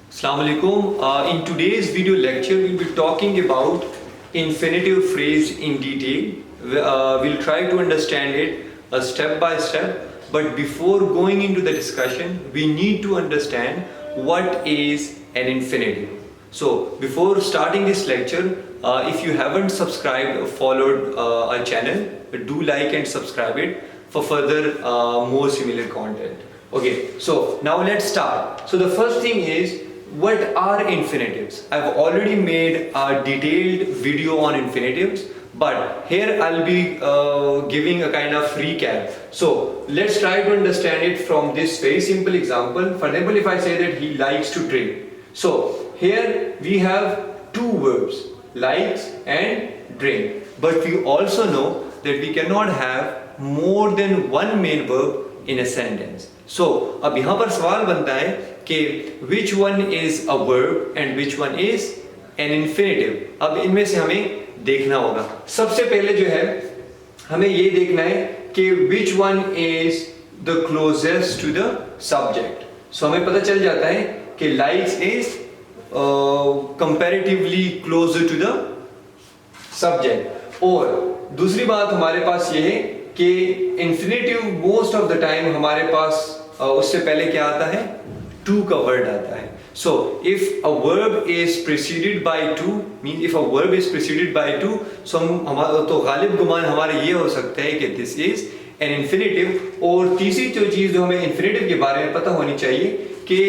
Assalamu alaikum. In today's video lecture, we'll be talking about infinitive phrase in detail. We'll try to understand it step by step. But before going into the discussion, we need to understand what is an infinitive. So before starting this lecture, if you haven't subscribed or followed our channel, do like and subscribe it for further more similar content. Okay, so now let's start. So the first thing is, what are infinitives? I've already made a detailed video on infinitives, but here I'll be giving a kind of recap. So let's try to understand it from this very simple example. For example, if I say that he likes to drink. So here we have two verbs, likes and drink. But we also know that we cannot have more than one main verb in a sentence. So अब यहाँ पर सवाल बनता है कि which one is a verb and which one is an infinitive. अब इनमें से हमें देखना होगा. सबसे पहले जो है हमें ये देखना है कि which one is the closest to the subject. So हमें पता चल जाता है कि likes is comparatively closer to the subject. और दूसरी बात हमारे पास ये है कि infinitive most of the time हमारे पास उससे पहले क्या आता है, to का वर्ड आता है. So if a verb is preceded by to, mean if a verb is preceded by to, so तो गालिब गुमान हमारे ये हो सकता है कि this is an infinitive. और तीसरी जो चीज़ जो हमें infinitive के बारे में पता होनी चाहिए कि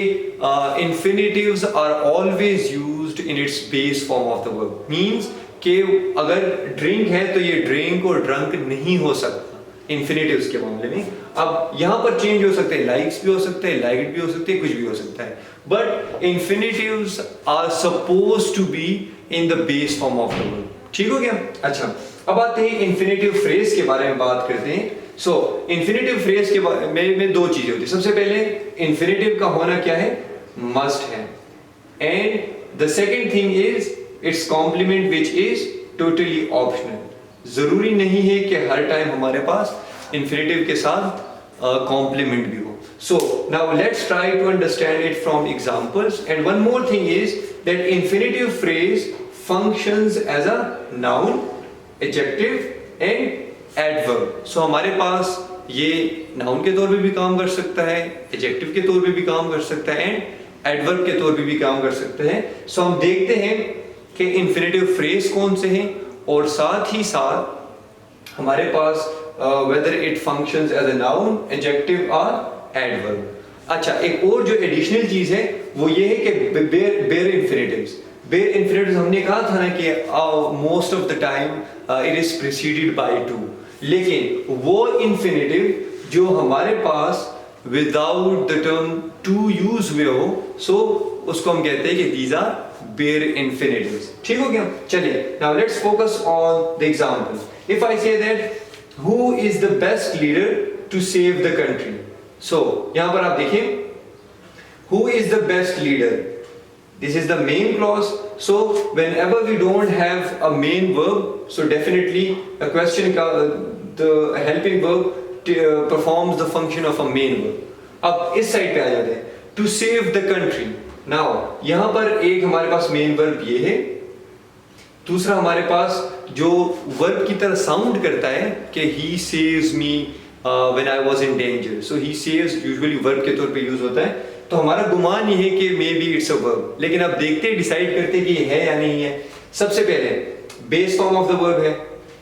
infinitives are always used in its base form of the verb. Means कि अगर drink है तो ये drink और drunk नहीं हो सकता इन्फिनेटिव्स के मामले में. अब यहाँ पर चेंज हो सकते हैं, लाइक्स भी हो सकते हैं, लाइक भी हो सकते हैं, कुछ भी हो सकता है. But infinitives are suppose to be in the base form of the verb. ठीक हो गया. अच्छा, अब आते हैं इन्फिनेटिव फ्रेज के बारे में बात करते हैं. सो इन्फिनेटिव फ्रेज के बारे में दो चीजें होती है. सबसे पहले इन्फिनेटिव का होना क्या है, मस्ट है. And the second thing is its complement which is totally optional. जरूरी नहीं है कि हर टाइम हमारे पास इन्फिनेटिव के साथ कॉम्प्लीमेंट भी हो. So now let's try to understand it from examples. And one more thing is that infinitive phrase functions as a noun, adjective and adverb. So हमारे पास ये नाउन के तौर पे भी काम कर सकता है, एडजेक्टिव के तौर पे भी काम कर सकता है एंड एडवर्ब के तौर पे भी काम कर सकते हैं. सो हम देखते हैं कि इन्फिनेटिव फ्रेज कौन से हैं और साथ ही साथ हमारे पास whether it functions as a noun, adjective or adverb. अच्छा, एक और जो एडिशनल चीज है वो ये है कि bare infinitives. Bare infinitives हमने कहा था ना कि most of the time it is preceded by to. लेकिन वो infinitive जो हमारे पास without the term to use हुए हो, so उसको हम कहते हैं कि these are bare infinitives. ठीक हो गया. चलिए, now let's focus on the example. If I say that who is the best leader to save the country? So यहाँ पर आप देखिए who is the best leader. This is the main clause. So whenever we don't have a main verb, so definitely a question the helping verb performs the function of a main verb. अब इस side पे आ जाते हैं, to save the country. Now यहाँ पर एक हमारे पास main verb ये है, दूसरा हमारे पास जो वर्ब की तरह साउंड करता है कि he saves me when I was in danger. So he saves usually verb के तौर पे यूज होता है. तो हमारा गुमान ये है कि may be it's a verb. लेकिन अब देखते डिसाइड करते कि ये है या नहीं है. सबसे पहले base form of the verb है,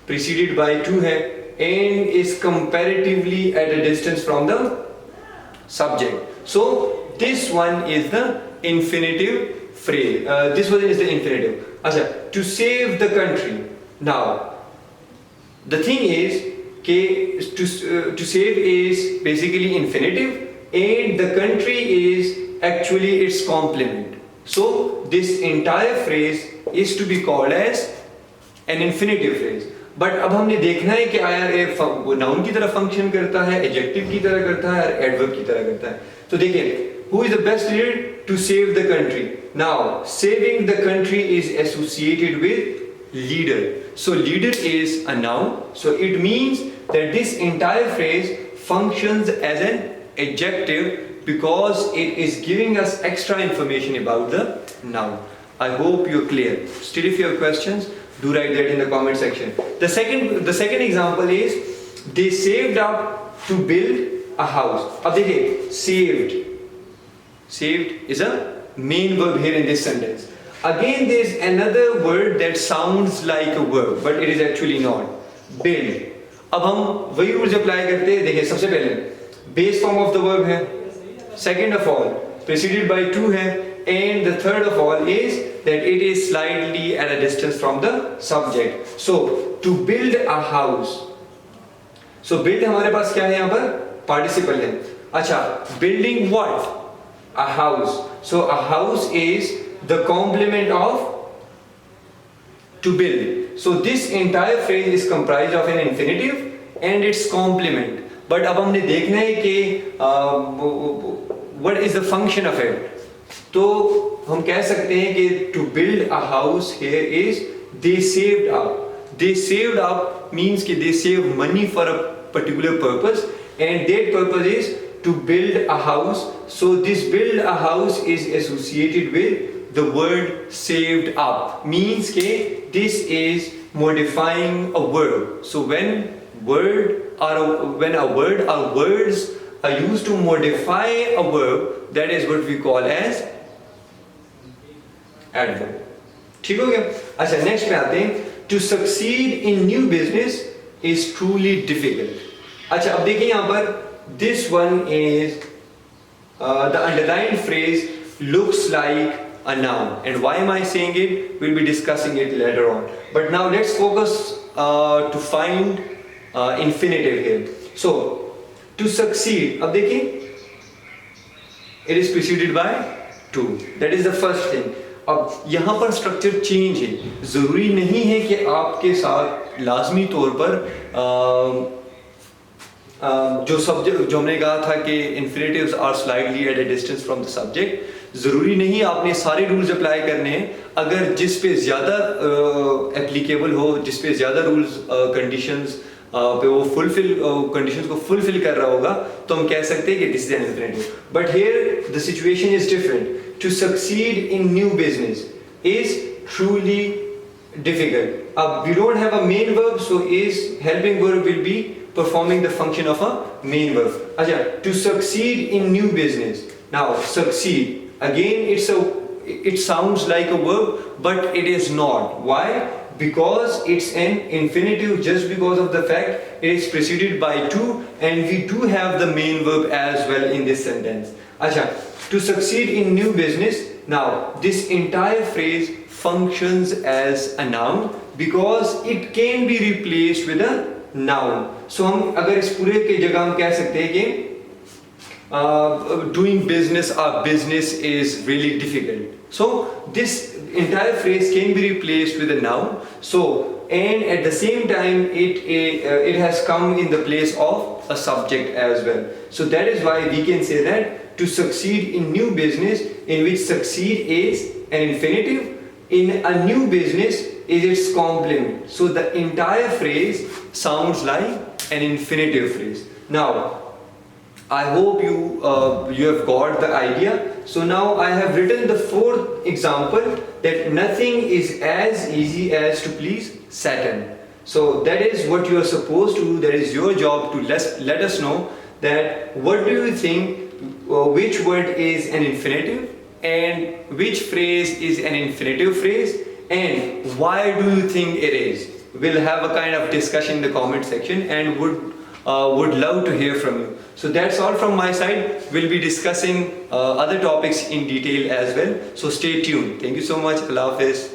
प्रीसीडेड बाय टू है and is comparatively eight a distance from the subject. So this one is the infinitive phrase. This one is the infinitive. अच्छा, to save the country. Now, the thing is कि to save is basically infinitive and the country is actually its complement. So this entire phrase is to be called as an infinitive phrase. But अब हमने देखना है कि आया ये noun की तरह फंक्शन करता है, एडजेक्टिव की तरह करता है और एडवर्ब की तरह करता है. तो देखिए, who is the best leader to save the country? Now saving the country is associated with leader. So leader is a noun. So it means that this entire phrase functions as an adjective because it is giving us extra information about the noun. I hope you're clear. Still, if you have questions, do write that in the comment section. The second example is they saved up to build a house. अब देखिए, saved is a main verb here in this sentence. Again, there is another word that sounds like a verb, but it is actually not. Build. अब हम वही rules apply करते हैं. देखिए, सबसे पहले base form of the verb है, second of all preceded by to है, and the third of all is that it is slightly at a distance from the subject. So to build a house, so build हमारे पास क्या है यहाँ पर? Participle है. अच्छा, building what? A house. So a house is the complement of to build. So this entire phrase is comprised of an infinitive and its complement. But अब हमने देखना है कि what is the function of it. तो हम कह सकते हैं कि to build a house here is they saved up. They saved up means कि they save money for a particular purpose, and that purpose is to build a house. So this build a house is associated with the word saved up, means कि this is modifying a verb. So when a word or words are used to modify a verb, that is what we call as adverb. ठीक हो गया? अच्छा, next पे आते हैं. To succeed in new business is truly difficult. अच्छा, अब देखिए यहाँ पर this one is the underlined phrase looks like a noun, and why am I saying it? We'll be discussing it later on. But now let's focus to find infinitive here. So to succeed, अब देखिए, it is preceded by to. That is the first thing. अब यहाँ पर structure change है. ज़रूरी नहीं है कि आपके साथ लाजमी तौर पर जो सब्जेक्ट जो हमने कहा था कि infinitives are slightly at a distance from the subject, ज़रूरी नहीं आपने सारे रूल्स अप्लाई करने हैं. अगर जिस पे ज़्यादा एप्लीकेबल हो, जिस पे ज़्यादा रूल्स कंडीशंस पे वो कंडीशंस को फुलफिल कर रहा होगा, तो हम कह सकते हैं कि this is an infinitive. But here the situation is different. To succeed in new business is truly difficult. We don't have a main verb, so is helping verb will be performing the function of a main verb. Acha, to succeed in new business. Now succeed again, it sounds like a verb, but it is not. Why? Because it's an infinitive, just because of the fact it is preceded by to, and we do have the main verb as well in this sentence. Acha, to succeed in new business. Now this entire phrase functions as a noun because it can be replaced with a noun. So हम अगर इस पूरे के जगह हम कह सकते हैं कि doing business or business is really difficult. So this entire phrase can be replaced with a noun. So and at the same time it has come in the place of a subject as well. So that is why we can say that to succeed in new business, in which succeed is an infinitive, in a new business is its complement. So the entire phrase sounds like an infinitive phrase. Now I hope you have got the idea. So now I have written the fourth example, that nothing is as easy as to please Saturn. So that is what you are supposed to do. That is your job to let us know that what do you think, which word is an infinitive and which phrase is an infinitive phrase, and why do you think it is. We'll have a kind of discussion in the comment section and would love to hear from you. So that's all from my side. We'll be discussing other topics in detail as well. So stay tuned. Thank you so much. Allah Hafiz.